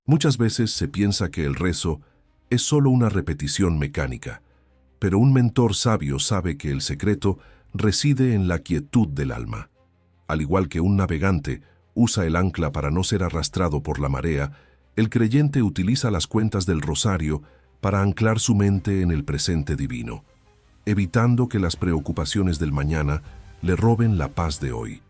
Muchas veces se piensa que el rezo es solo una repetición mecánica, pero un mentor sabio sabe que el secreto reside en la quietud del alma. Al igual que un navegante usa el ancla para no ser arrastrado por la marea, el creyente utiliza las cuentas del rosario para anclar su mente en el presente divino, evitando que las preocupaciones del mañana le roben la paz de hoy.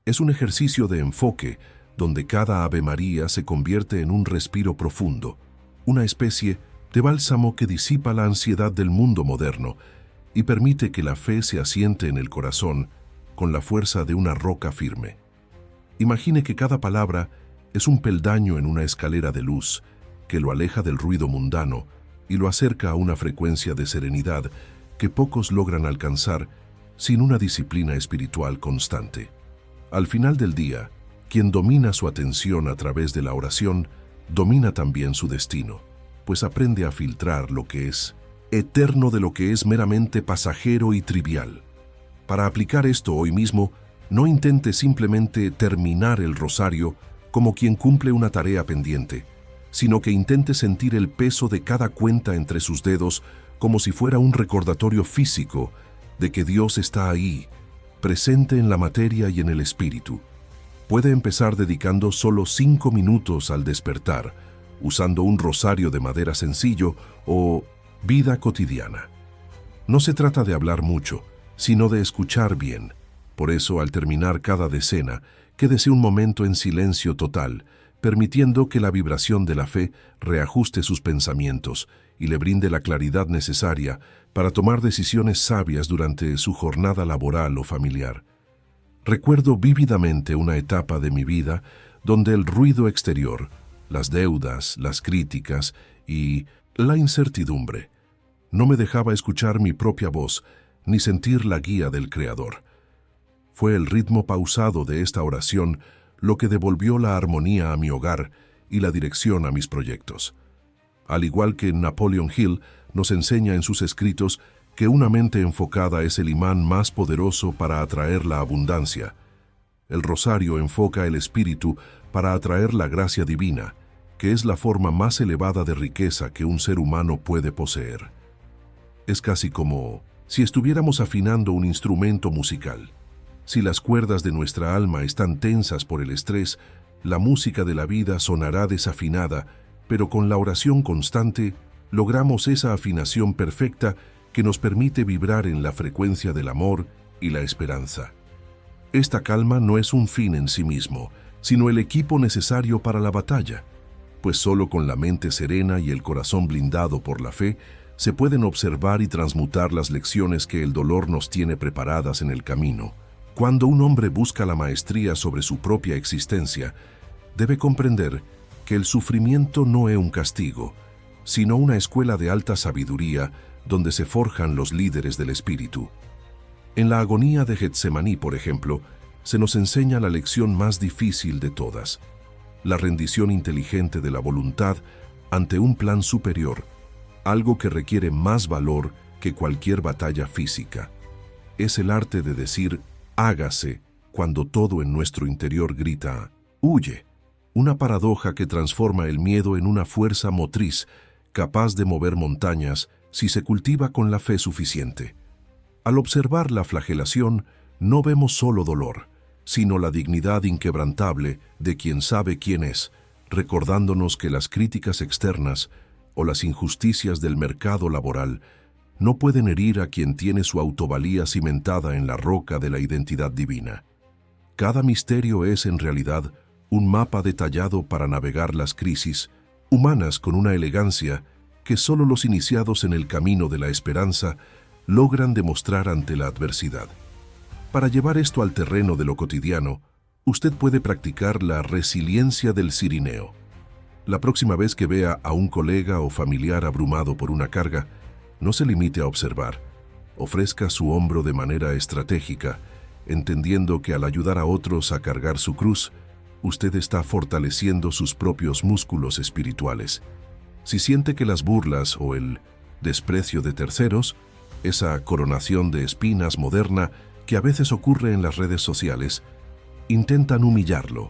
Es un ejercicio de enfoque donde cada Ave María se convierte en un respiro profundo, una especie de bálsamo que disipa la ansiedad del mundo moderno y permite que la fe se asiente en el corazón con la fuerza de una roca firme. Imagine que cada palabra es un peldaño en una escalera de luz que lo aleja del ruido mundano y lo acerca a una frecuencia de serenidad que pocos logran alcanzar sin una disciplina espiritual constante. Al final del día, quien domina su atención a través de la oración, domina también su destino, pues aprende a filtrar lo que es eterno de lo que es meramente pasajero y trivial. Para aplicar esto hoy mismo, no intente simplemente terminar el rosario como quien cumple una tarea pendiente, sino que intente sentir el peso de cada cuenta entre sus dedos como si fuera un recordatorio físico de que Dios está ahí, presente en la materia y en el espíritu. Puede empezar dedicando solo 5 minutos al despertar, usando un rosario de madera sencillo o vida cotidiana. No se trata de hablar mucho, sino de escuchar bien. Por eso, al terminar cada decena, quédese un momento en silencio total, permitiendo que la vibración de la fe reajuste sus pensamientos y le brinde la claridad necesaria para tomar decisiones sabias durante su jornada laboral o familiar. Recuerdo vívidamente una etapa de mi vida donde el ruido exterior, las deudas, las críticas y la incertidumbre no me dejaba escuchar mi propia voz ni sentir la guía del Creador. Fue el ritmo pausado de esta oración lo que devolvió la armonía a mi hogar y la dirección a mis proyectos. Al igual que Napoleon Hill nos enseña en sus escritos que una mente enfocada es el imán más poderoso para atraer la abundancia. El rosario enfoca el espíritu para atraer la gracia divina, que es la forma más elevada de riqueza que un ser humano puede poseer. Es casi como si estuviéramos afinando un instrumento musical. Si las cuerdas de nuestra alma están tensas por el estrés, la música de la vida sonará desafinada, pero con la oración constante logramos esa afinación perfecta que nos permite vibrar en la frecuencia del amor y la esperanza. Esta calma no es un fin en sí mismo, sino el equipo necesario para la batalla, pues solo con la mente serena y el corazón blindado por la fe se pueden observar y transmutar las lecciones que el dolor nos tiene preparadas en el camino. Cuando un hombre busca la maestría sobre su propia existencia, debe comprender que el sufrimiento no es un castigo, sino una escuela de alta sabiduría donde se forjan los líderes del espíritu. En la agonía de Getsemaní, por ejemplo, se nos enseña la lección más difícil de todas, la rendición inteligente de la voluntad ante un plan superior, algo que requiere más valor que cualquier batalla física. Es el arte de decir hágase cuando todo en nuestro interior grita huye, una paradoja que transforma el miedo en una fuerza motriz capaz de mover montañas si se cultiva con la fe suficiente. Al observar la flagelación, no vemos solo dolor, sino la dignidad inquebrantable de quien sabe quién es, recordándonos que las críticas externas o las injusticias del mercado laboral no pueden herir a quien tiene su autovalía cimentada en la roca de la identidad divina. Cada misterio es, en realidad, un mapa detallado para navegar las crisis humanas con una elegancia que solo los iniciados en el camino de la esperanza logran demostrar ante la adversidad. Para llevar esto al terreno de lo cotidiano, usted puede practicar la resiliencia del cirineo. La próxima vez que vea a un colega o familiar abrumado por una carga, no se limite a observar. Ofrezca su hombro de manera estratégica, entendiendo que al ayudar a otros a cargar su cruz, usted está fortaleciendo sus propios músculos espirituales. Si siente que las burlas o el desprecio de terceros, esa coronación de espinas moderna que a veces ocurre en las redes sociales, intentan humillarlo,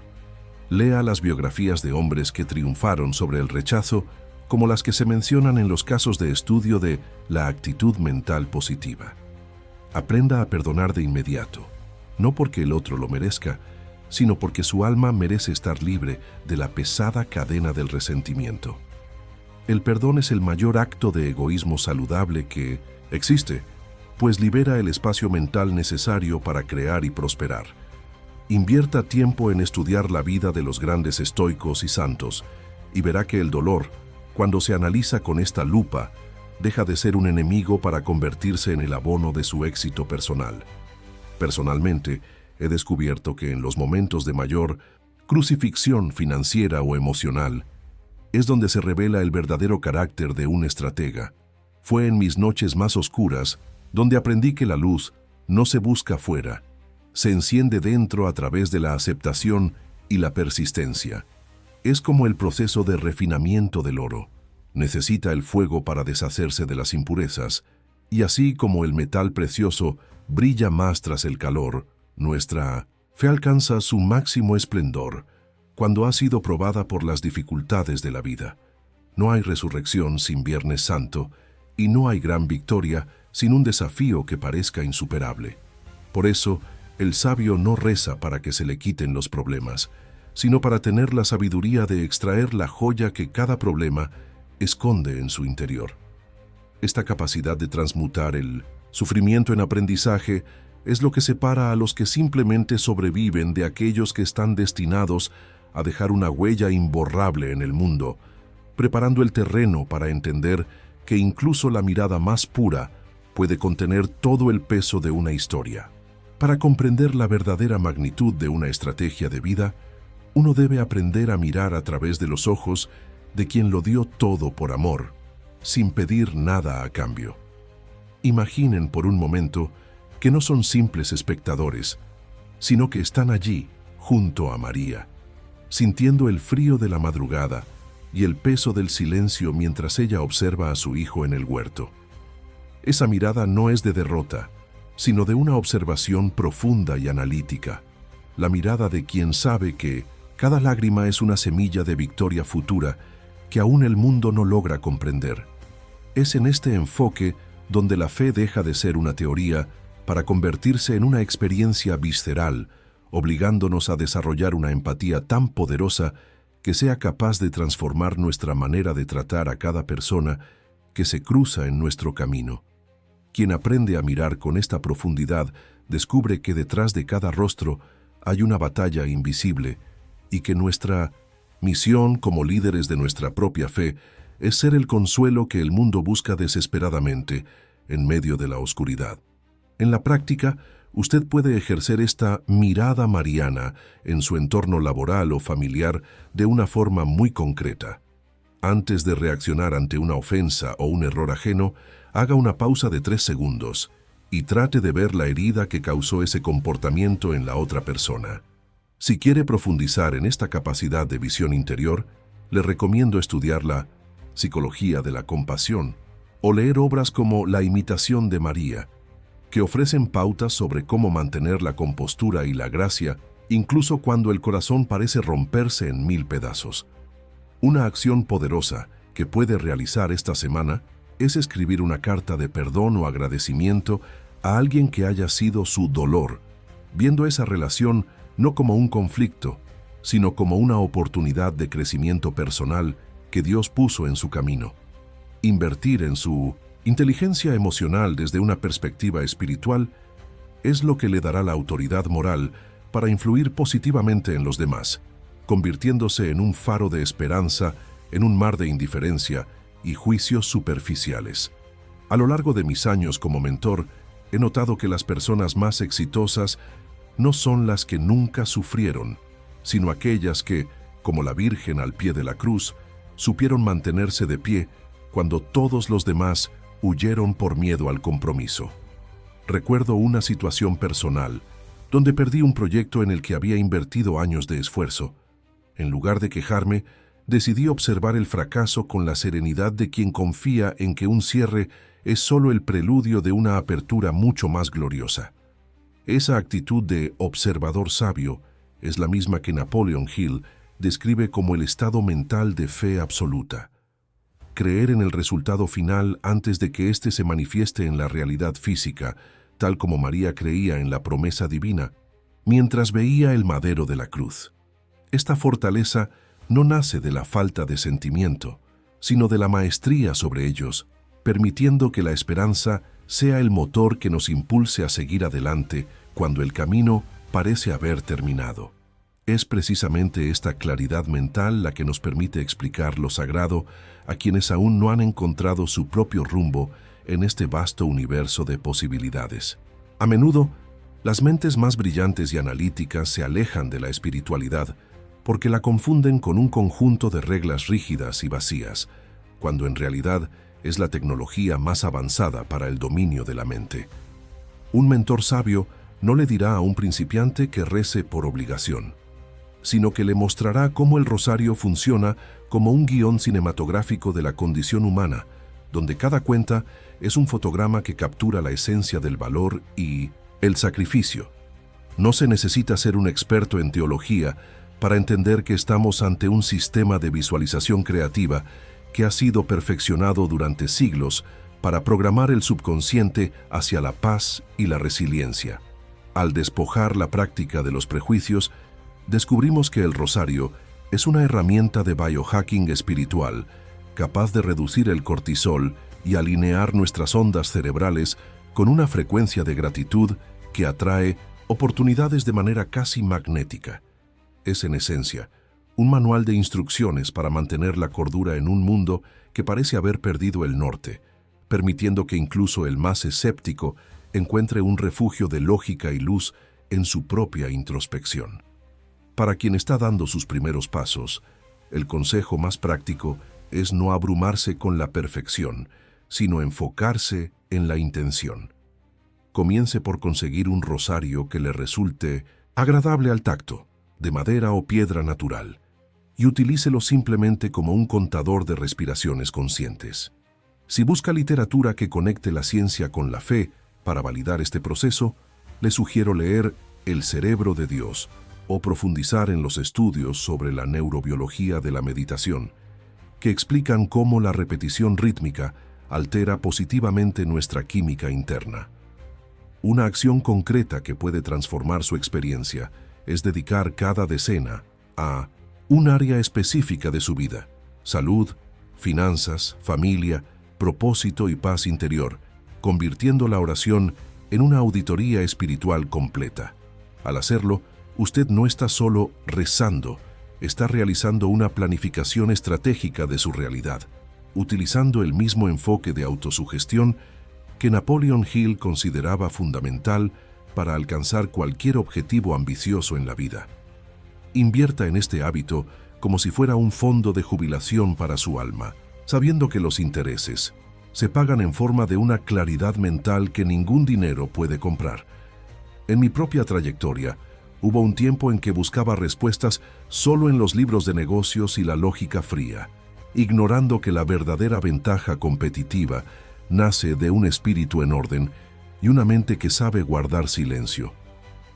Lea las biografías de hombres que triunfaron sobre el rechazo, como las que se mencionan en los casos de estudio de la actitud mental positiva. Aprenda a perdonar de inmediato, no porque el otro lo merezca, sino porque su alma merece estar libre de la pesada cadena del resentimiento. El perdón es el mayor acto de egoísmo saludable que existe, pues libera el espacio mental necesario para crear y prosperar. Invierta tiempo en estudiar la vida de los grandes estoicos y santos, y verá que el dolor, cuando se analiza con esta lupa, deja de ser un enemigo para convertirse en el abono de su éxito personal. Personalmente, he descubierto que en los momentos de mayor crucifixión financiera o emocional, es donde se revela el verdadero carácter de un estratega. Fue en mis noches más oscuras donde aprendí que la luz no se busca fuera, se enciende dentro a través de la aceptación y la persistencia. Es como el proceso de refinamiento del oro. Necesita el fuego para deshacerse de las impurezas, y así como el metal precioso brilla más tras el calor, nuestra fe alcanza su máximo esplendor cuando ha sido probada por las dificultades de la vida. No hay resurrección sin Viernes Santo, y no hay gran victoria sin un desafío que parezca insuperable. Por eso, el sabio no reza para que se le quiten los problemas, sino para tener la sabiduría de extraer la joya que cada problema esconde en su interior. Esta capacidad de transmutar el sufrimiento en aprendizaje es lo que separa a los que simplemente sobreviven de aquellos que están destinados a dejar una huella imborrable en el mundo, preparando el terreno para entender que incluso la mirada más pura puede contener todo el peso de una historia. Para comprender la verdadera magnitud de una estrategia de vida, uno debe aprender a mirar a través de los ojos de quien lo dio todo por amor, sin pedir nada a cambio. Imaginen por un momento que no son simples espectadores, sino que están allí, junto a María, sintiendo el frío de la madrugada y el peso del silencio mientras ella observa a su hijo en el huerto. Esa mirada no es de derrota, sino de una observación profunda y analítica, la mirada de quien sabe que cada lágrima es una semilla de victoria futura que aún el mundo no logra comprender. Es en este enfoque donde la fe deja de ser una teoría para convertirse en una experiencia visceral, obligándonos a desarrollar una empatía tan poderosa que sea capaz de transformar nuestra manera de tratar a cada persona que se cruza en nuestro camino. Quien aprende a mirar con esta profundidad descubre que detrás de cada rostro hay una batalla invisible y que nuestra misión como líderes de nuestra propia fe es ser el consuelo que el mundo busca desesperadamente en medio de la oscuridad. En la práctica, usted puede ejercer esta mirada mariana en su entorno laboral o familiar de una forma muy concreta. Antes de reaccionar ante una ofensa o un error ajeno, haga una pausa de 3 segundos y trate de ver la herida que causó ese comportamiento en la otra persona. Si quiere profundizar en esta capacidad de visión interior, le recomiendo estudiar la psicología de la compasión o leer obras como La imitación de María, que ofrecen pautas sobre cómo mantener la compostura y la gracia, incluso cuando el corazón parece romperse en 1000 pedazos. Una acción poderosa que puede realizar esta semana es escribir una carta de perdón o agradecimiento a alguien que haya sido su dolor, viendo esa relación no como un conflicto, sino como una oportunidad de crecimiento personal que Dios puso en su camino. Invertir en su inteligencia emocional desde una perspectiva espiritual es lo que le dará la autoridad moral para influir positivamente en los demás, convirtiéndose en un faro de esperanza en un mar de indiferencia y juicios superficiales. A lo largo de mis años como mentor, he notado que las personas más exitosas no son las que nunca sufrieron, sino aquellas que, como la Virgen al pie de la cruz, supieron mantenerse de pie cuando todos los demás huyeron por miedo al compromiso. Recuerdo una situación personal donde perdí un proyecto en el que había invertido años de esfuerzo. En lugar de quejarme, decidí observar el fracaso con la serenidad de quien confía en que un cierre es solo el preludio de una apertura mucho más gloriosa. Esa actitud de observador sabio es la misma que Napoleon Hill describe como el estado mental de fe absoluta. Creer en el resultado final antes de que éste se manifieste en la realidad física, tal como María creía en la promesa divina, mientras veía el madero de la cruz. Esta fortaleza no nace de la falta de sentimiento, sino de la maestría sobre ellos, permitiendo que la esperanza sea el motor que nos impulse a seguir adelante cuando el camino parece haber terminado. Es precisamente esta claridad mental la que nos permite explicar lo sagrado a quienes aún no han encontrado su propio rumbo en este vasto universo de posibilidades. A menudo, las mentes más brillantes y analíticas se alejan de la espiritualidad porque la confunden con un conjunto de reglas rígidas y vacías, cuando en realidad es la tecnología más avanzada para el dominio de la mente. Un mentor sabio no le dirá a un principiante que rece por obligación, sino que le mostrará cómo el rosario funciona como un guión cinematográfico de la condición humana, donde cada cuenta es un fotograma que captura la esencia del valor y el sacrificio. No se necesita ser un experto en teología para entender que estamos ante un sistema de visualización creativa que ha sido perfeccionado durante siglos para programar el subconsciente hacia la paz y la resiliencia. Al despojar la práctica de los prejuicios, descubrimos que el rosario es una herramienta de biohacking espiritual capaz de reducir el cortisol y alinear nuestras ondas cerebrales con una frecuencia de gratitud que atrae oportunidades de manera casi magnética. Es, en esencia, un manual de instrucciones para mantener la cordura en un mundo que parece haber perdido el norte, permitiendo que incluso el más escéptico encuentre un refugio de lógica y luz en su propia introspección. Para quien está dando sus primeros pasos, el consejo más práctico es no abrumarse con la perfección, sino enfocarse en la intención. Comience por conseguir un rosario que le resulte agradable al tacto, de madera o piedra natural, y utilícelo simplemente como un contador de respiraciones conscientes. Si busca literatura que conecte la ciencia con la fe para validar este proceso, le sugiero leer El cerebro de Dios o profundizar en los estudios sobre la neurobiología de la meditación, que explican cómo la repetición rítmica altera positivamente nuestra química interna. Una acción concreta que puede transformar su experiencia es dedicar cada decena a un área específica de su vida: salud, finanzas, familia, propósito y paz interior, convirtiendo la oración en una auditoría espiritual completa. Al hacerlo, usted no está solo rezando, está realizando una planificación estratégica de su realidad, utilizando el mismo enfoque de autosugestión que Napoleon Hill consideraba fundamental para alcanzar cualquier objetivo ambicioso en la vida. Invierta en este hábito como si fuera un fondo de jubilación para su alma, sabiendo que los intereses se pagan en forma de una claridad mental que ningún dinero puede comprar. En mi propia trayectoria, hubo un tiempo en que buscaba respuestas solo en los libros de negocios y la lógica fría, ignorando que la verdadera ventaja competitiva nace de un espíritu en orden y una mente que sabe guardar silencio.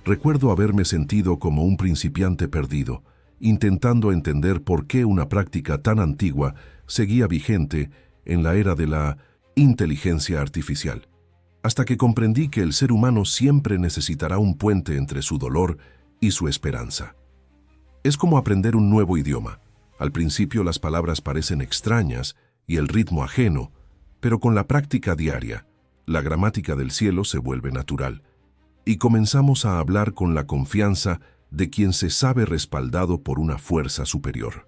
Recuerdo haberme sentido como un principiante perdido, intentando entender por qué una práctica tan antigua seguía vigente en la era de la inteligencia artificial, hasta que comprendí que el ser humano siempre necesitará un puente entre su dolor y su esperanza. Es como aprender un nuevo idioma. Al principio las palabras parecen extrañas y el ritmo ajeno, pero con la práctica diaria, la gramática del cielo se vuelve natural, y comenzamos a hablar con la confianza de quien se sabe respaldado por una fuerza superior.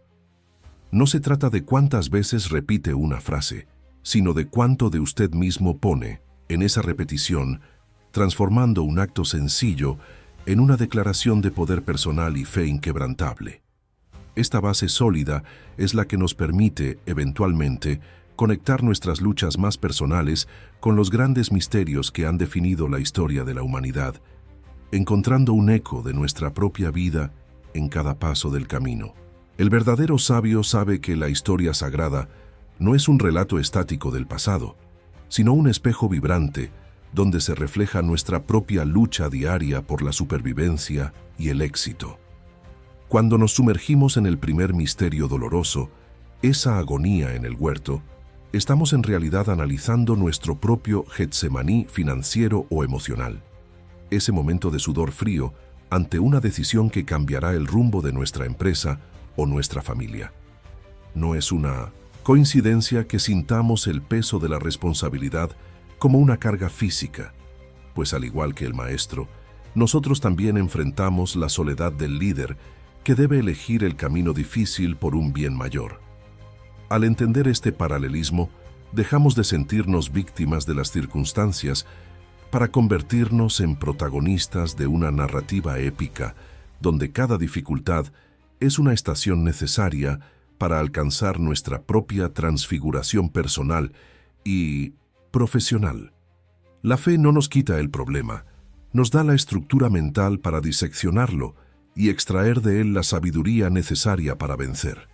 No se trata de cuántas veces repite una frase, sino de cuánto de usted mismo pone en esa repetición, transformando un acto sencillo en una declaración de poder personal y fe inquebrantable. Esta base sólida es la que nos permite, eventualmente, conectar nuestras luchas más personales con los grandes misterios que han definido la historia de la humanidad, encontrando un eco de nuestra propia vida en cada paso del camino. El verdadero sabio sabe que la historia sagrada no es un relato estático del pasado, sino un espejo vibrante donde se refleja nuestra propia lucha diaria por la supervivencia y el éxito. Cuando nos sumergimos en el primer misterio doloroso, esa agonía en el huerto, estamos en realidad analizando nuestro propio Getsemaní financiero o emocional. Ese momento de sudor frío ante una decisión que cambiará el rumbo de nuestra empresa o nuestra familia. No es una coincidencia que sintamos el peso de la responsabilidad como una carga física, pues al igual que el maestro, nosotros también enfrentamos la soledad del líder que debe elegir el camino difícil por un bien mayor. Al entender este paralelismo, dejamos de sentirnos víctimas de las circunstancias para convertirnos en protagonistas de una narrativa épica, donde cada dificultad es una estación necesaria para alcanzar nuestra propia transfiguración personal y profesional. La fe no nos quita el problema, nos da la estructura mental para diseccionarlo y extraer de él la sabiduría necesaria para vencer.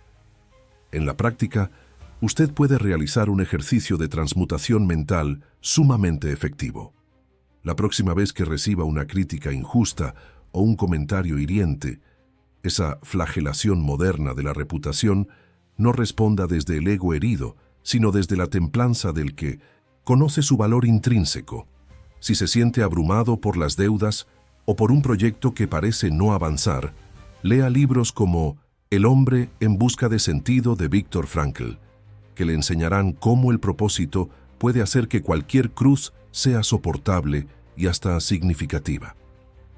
En la práctica, usted puede realizar un ejercicio de transmutación mental sumamente efectivo. La próxima vez que reciba una crítica injusta o un comentario hiriente, esa flagelación moderna de la reputación, no responda desde el ego herido, sino desde la templanza del que conoce su valor intrínseco. Si se siente abrumado por las deudas o por un proyecto que parece no avanzar, lea libros como El hombre en busca de sentido de Viktor Frankl, que le enseñarán cómo el propósito puede hacer que cualquier cruz sea soportable y hasta significativa.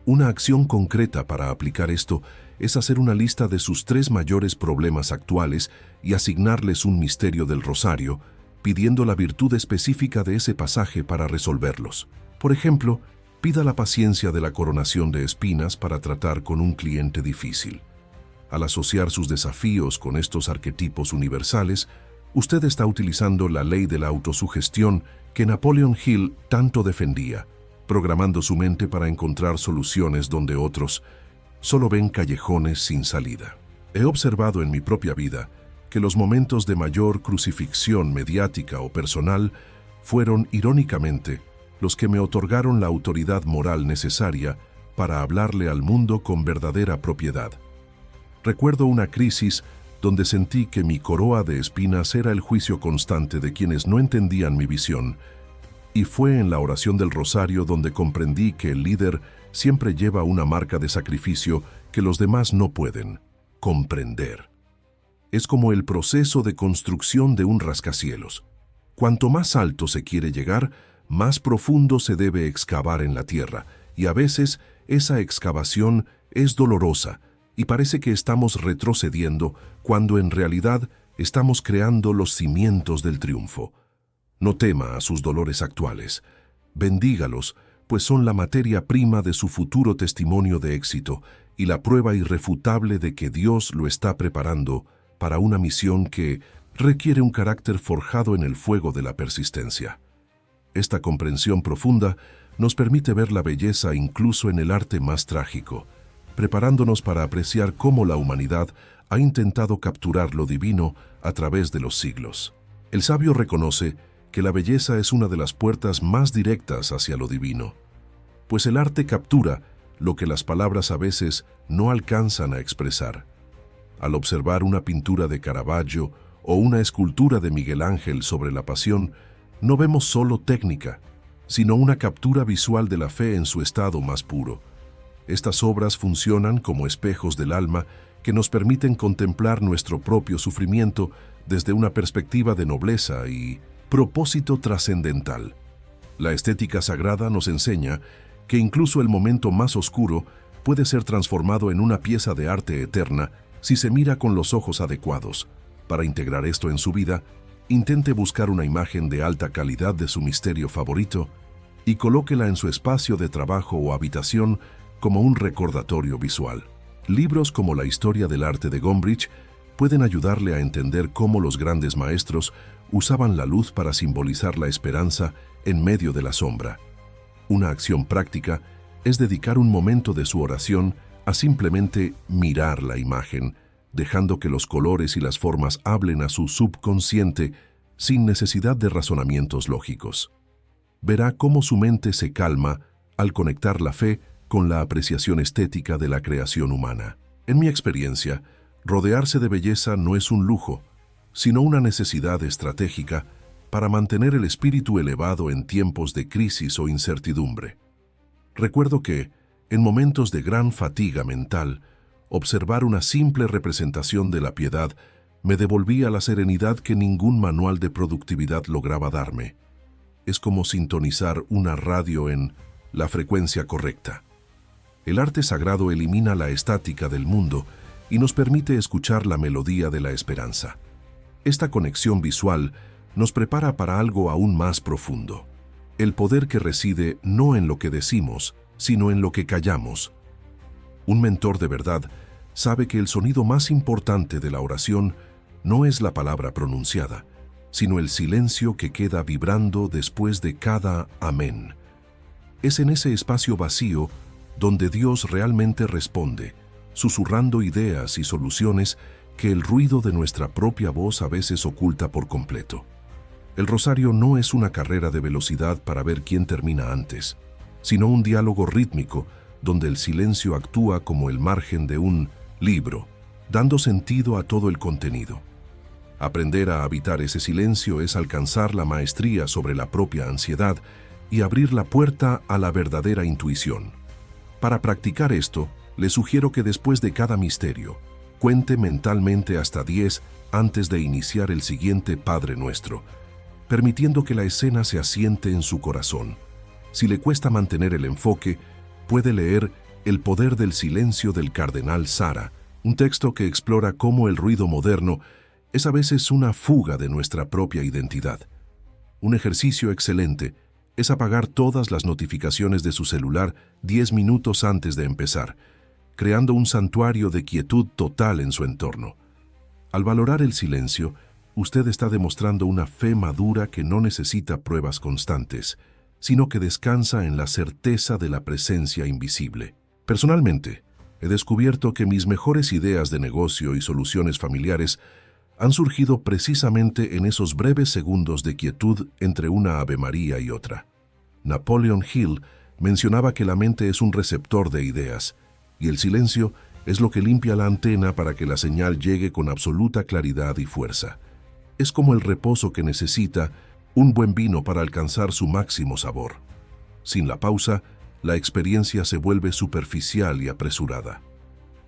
Una acción concreta para aplicar esto es hacer una lista de sus 3 mayores problemas actuales y asignarles un misterio del rosario, pidiendo la virtud específica de ese pasaje para resolverlos. Por ejemplo, pida la paciencia de la coronación de espinas para tratar con un cliente difícil. Al asociar sus desafíos con estos arquetipos universales, usted está utilizando la ley de la autosugestión que Napoleon Hill tanto defendía, programando su mente para encontrar soluciones donde otros solo ven callejones sin salida. He observado en mi propia vida que los momentos de mayor crucifixión mediática o personal fueron, irónicamente, los que me otorgaron la autoridad moral necesaria para hablarle al mundo con verdadera propiedad. Recuerdo una crisis donde sentí que mi coroa de espinas era el juicio constante de quienes no entendían mi visión, y fue en la oración del rosario donde comprendí que el líder siempre lleva una marca de sacrificio que los demás no pueden comprender. Es como el proceso de construcción de un rascacielos. Cuanto más alto se quiere llegar, más profundo se debe excavar en la tierra, y a veces esa excavación es dolorosa y parece que estamos retrocediendo cuando en realidad estamos creando los cimientos del triunfo. No tema a sus dolores actuales. Bendígalos, pues son la materia prima de su futuro testimonio de éxito y la prueba irrefutable de que Dios lo está preparando para una misión que requiere un carácter forjado en el fuego de la persistencia. Esta comprensión profunda nos permite ver la belleza incluso en el arte más trágico, preparándonos para apreciar cómo la humanidad ha intentado capturar lo divino a través de los siglos. El sabio reconoce que la belleza es una de las puertas más directas hacia lo divino, pues el arte captura lo que las palabras a veces no alcanzan a expresar. Al observar una pintura de Caravaggio o una escultura de Miguel Ángel sobre la Pasión, no vemos solo técnica, sino una captura visual de la fe en su estado más puro. Estas obras funcionan como espejos del alma que nos permiten contemplar nuestro propio sufrimiento desde una perspectiva de nobleza y propósito trascendental. La estética sagrada nos enseña que incluso el momento más oscuro puede ser transformado en una pieza de arte eterna si se mira con los ojos adecuados. Para integrar esto en su vida, intente buscar una imagen de alta calidad de su misterio favorito y colóquela en su espacio de trabajo o habitación como un recordatorio visual. Libros como La historia del arte de Gombrich pueden ayudarle a entender cómo los grandes maestros usaban la luz para simbolizar la esperanza en medio de la sombra. Una acción práctica es dedicar un momento de su oración a simplemente mirar la imagen, dejando que los colores y las formas hablen a su subconsciente sin necesidad de razonamientos lógicos. Verá cómo su mente se calma al conectar la fe con la apreciación estética de la creación humana. En mi experiencia, rodearse de belleza no es un lujo, sino una necesidad estratégica para mantener el espíritu elevado en tiempos de crisis o incertidumbre. Recuerdo que, en momentos de gran fatiga mental, observar una simple representación de la piedad me devolvía la serenidad que ningún manual de productividad lograba darme. Es como sintonizar una radio en la frecuencia correcta. El arte sagrado elimina la estática del mundo y nos permite escuchar la melodía de la esperanza. Esta conexión visual nos prepara para algo aún más profundo. El poder que reside no en lo que decimos, sino en lo que callamos. Un mentor de verdad sabe que el sonido más importante de la oración no es la palabra pronunciada, sino el silencio que queda vibrando después de cada amén. Es en ese espacio vacío donde Dios realmente responde, susurrando ideas y soluciones que el ruido de nuestra propia voz a veces oculta por completo. El rosario no es una carrera de velocidad para ver quién termina antes, sino un diálogo rítmico donde el silencio actúa como el margen de un libro, dando sentido a todo el contenido. Aprender a habitar ese silencio es alcanzar la maestría sobre la propia ansiedad y abrir la puerta a la verdadera intuición. Para practicar esto, le sugiero que después de cada misterio, cuente mentalmente hasta 10 antes de iniciar el siguiente Padre Nuestro, permitiendo que la escena se asiente en su corazón. Si le cuesta mantener el enfoque, puede leer El poder del silencio del cardenal Sara, un texto que explora cómo el ruido moderno es a veces una fuga de nuestra propia identidad. Un ejercicio excelente es apagar todas las notificaciones de su celular 10 minutos antes de empezar, creando un santuario de quietud total en su entorno. Al valorar el silencio, usted está demostrando una fe madura que no necesita pruebas constantes, sino que descansa en la certeza de la presencia invisible. Personalmente, he descubierto que mis mejores ideas de negocio y soluciones familiares han surgido precisamente en esos breves segundos de quietud entre una Ave María y otra. Napoleon Hill mencionaba que la mente es un receptor de ideas, y el silencio es lo que limpia la antena para que la señal llegue con absoluta claridad y fuerza. Es como el reposo que necesita un buen vino para alcanzar su máximo sabor. Sin la pausa, la experiencia se vuelve superficial y apresurada.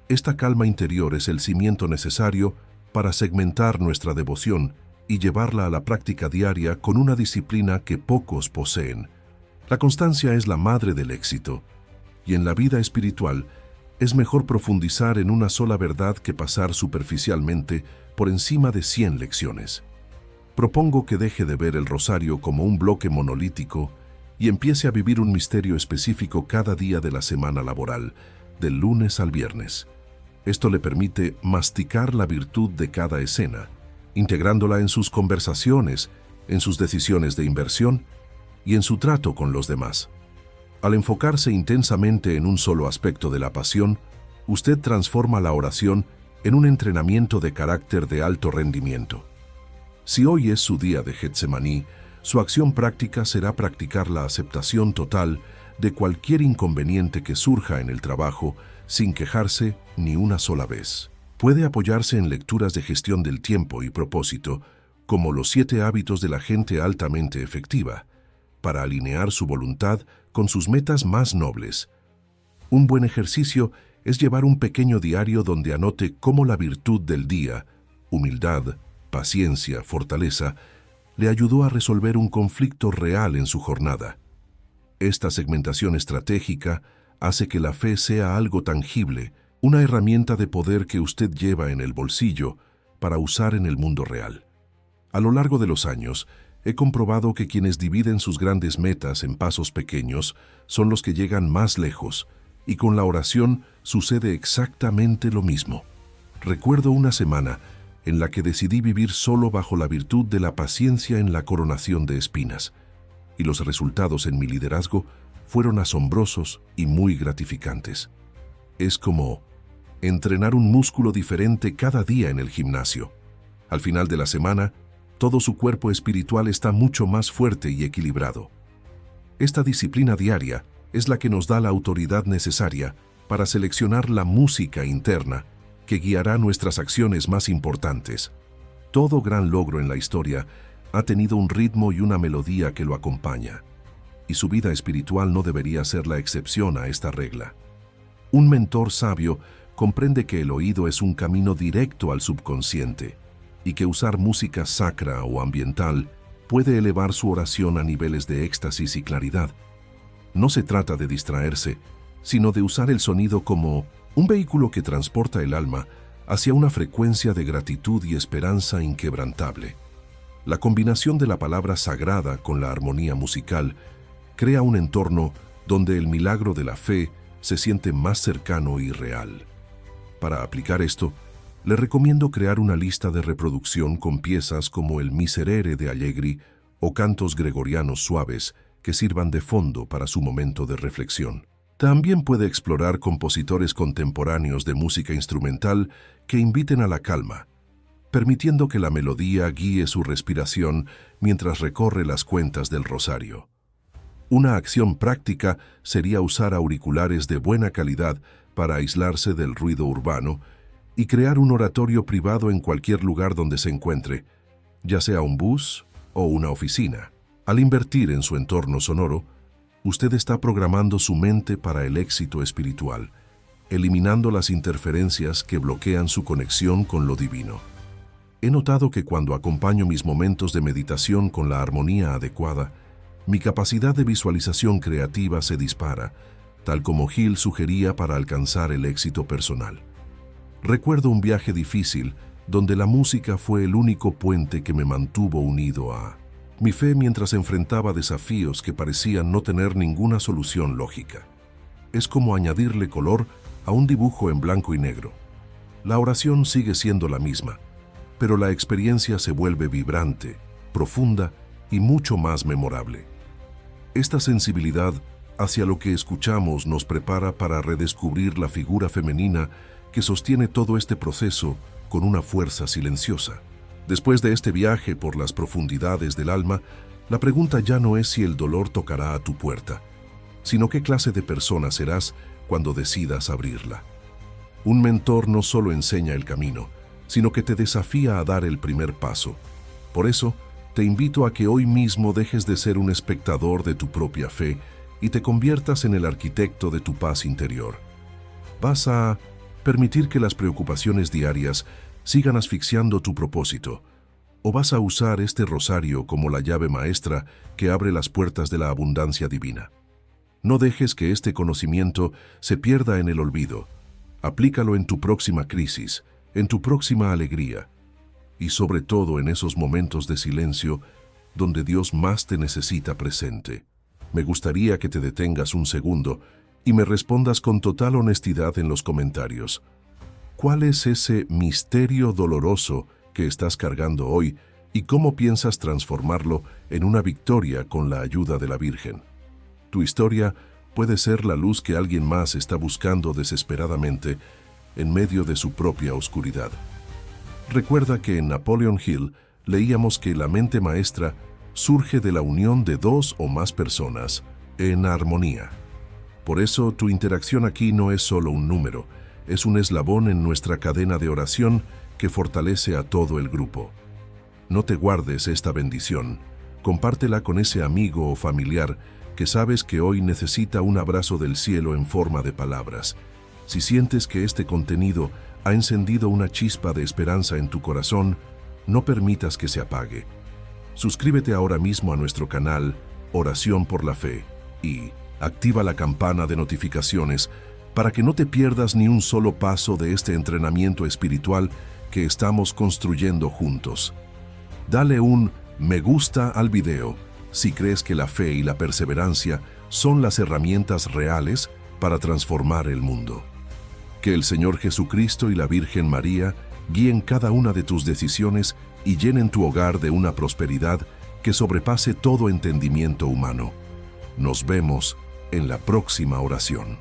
Esta calma interior es el cimiento necesario para segmentar nuestra devoción y llevarla a la práctica diaria con una disciplina que pocos poseen. La constancia es la madre del éxito, y en la vida espiritual es mejor profundizar en una sola verdad que pasar superficialmente por encima de 100 lecciones. Propongo que deje de ver el rosario como un bloque monolítico y empiece a vivir un misterio específico cada día de la semana laboral, del lunes al viernes. Esto le permite masticar la virtud de cada escena, integrándola en sus conversaciones, en sus decisiones de inversión y en su trato con los demás. Al enfocarse intensamente en un solo aspecto de la pasión, usted transforma la oración en un entrenamiento de carácter de alto rendimiento. Si hoy es su día de Getsemaní, su acción práctica será practicar la aceptación total de cualquier inconveniente que surja en el trabajo sin quejarse ni una sola vez. Puede apoyarse en lecturas de gestión del tiempo y propósito, como Los 7 hábitos de la gente altamente efectiva, para alinear su voluntad con sus metas más nobles. Un buen ejercicio es llevar un pequeño diario donde anote cómo la virtud del día, humildad, paciencia, fortaleza, le ayudó a resolver un conflicto real en su jornada. Esta segmentación estratégica hace que la fe sea algo tangible, una herramienta de poder que usted lleva en el bolsillo para usar en el mundo real. A lo largo de los años, he comprobado que quienes dividen sus grandes metas en pasos pequeños son los que llegan más lejos, y con la oración sucede exactamente lo mismo. Recuerdo una semana en la que decidí vivir solo bajo la virtud de la paciencia en la coronación de espinas, y los resultados en mi liderazgo fueron asombrosos y muy gratificantes. Es como entrenar un músculo diferente cada día en el gimnasio. Al final de la semana, todo su cuerpo espiritual está mucho más fuerte y equilibrado. Esta disciplina diaria es la que nos da la autoridad necesaria para para seleccionar la música interna que guiará nuestras acciones más importantes. Todo gran logro en la historia ha tenido un ritmo y una melodía que lo acompaña, y su vida espiritual no debería ser la excepción a esta regla. Un mentor sabio comprende que el oído es un camino directo al subconsciente y que usar música sacra o ambiental puede elevar su oración a niveles de éxtasis y claridad. No se trata de distraerse, sino de usar el sonido como un vehículo que transporta el alma hacia una frecuencia de gratitud y esperanza inquebrantable. La combinación de la palabra sagrada con la armonía musical crea un entorno donde el milagro de la fe se siente más cercano y real. Para aplicar esto, le recomiendo crear una lista de reproducción con piezas como el Miserere de Allegri o cantos gregorianos suaves que sirvan de fondo para su momento de reflexión. También puede explorar compositores contemporáneos de música instrumental que inviten a la calma, permitiendo que la melodía guíe su respiración mientras recorre las cuentas del rosario. Una acción práctica sería usar auriculares de buena calidad para aislarse del ruido urbano y crear un oratorio privado en cualquier lugar donde se encuentre, ya sea un bus o una oficina. Al invertir en su entorno sonoro, usted está programando su mente para el éxito espiritual, eliminando las interferencias que bloquean su conexión con lo divino. He notado que cuando acompaño mis momentos de meditación con la armonía adecuada, mi capacidad de visualización creativa se dispara, tal como Hill sugería para alcanzar el éxito personal. Recuerdo un viaje difícil donde la música fue el único puente que me mantuvo unido a mi fe mientras enfrentaba desafíos que parecían no tener ninguna solución lógica. Es como añadirle color a un dibujo en blanco y negro. La oración sigue siendo la misma, pero la experiencia se vuelve vibrante, profunda y mucho más memorable. Esta sensibilidad hacia lo que escuchamos nos prepara para redescubrir la figura femenina que sostiene todo este proceso con una fuerza silenciosa. Después de este viaje por las profundidades del alma, la pregunta ya no es si el dolor tocará a tu puerta, sino qué clase de persona serás cuando decidas abrirla. Un mentor no solo enseña el camino, sino que te desafía a dar el primer paso. Por eso, te invito a que hoy mismo dejes de ser un espectador de tu propia fe y te conviertas en el arquitecto de tu paz interior. Vas a permitir que las preocupaciones diarias sigan asfixiando tu propósito, o vas a usar este rosario como la llave maestra que abre las puertas de la abundancia divina. No dejes que este conocimiento se pierda en el olvido. Aplícalo en tu próxima crisis, en tu próxima alegría, y sobre todo en esos momentos de silencio donde Dios más te necesita presente. Me gustaría que te detengas un segundo y me respondas con total honestidad en los comentarios. ¿Cuál es ese misterio doloroso que estás cargando hoy y cómo piensas transformarlo en una victoria con la ayuda de la Virgen? Tu historia puede ser la luz que alguien más está buscando desesperadamente en medio de su propia oscuridad. Recuerda que en Napoleon Hill leíamos que la mente maestra surge de la unión de dos o más personas en armonía. Por eso tu interacción aquí no es solo un número, es un eslabón en nuestra cadena de oración que fortalece a todo el grupo. No te guardes esta bendición, compártela con ese amigo o familiar que sabes que hoy necesita un abrazo del cielo en forma de palabras. Si sientes que este contenido ha encendido una chispa de esperanza en tu corazón, no permitas que se apague. Suscríbete ahora mismo a nuestro canal Oración por la Fe y activa la campana de notificaciones para que no te pierdas ni un solo paso de este entrenamiento espiritual que estamos construyendo juntos. Dale un me gusta al video si crees que la fe y la perseverancia son las herramientas reales para transformar el mundo. Que el Señor Jesucristo y la Virgen María guíen cada una de tus decisiones y llenen tu hogar de una prosperidad que sobrepase todo entendimiento humano. Nos vemos en la próxima oración.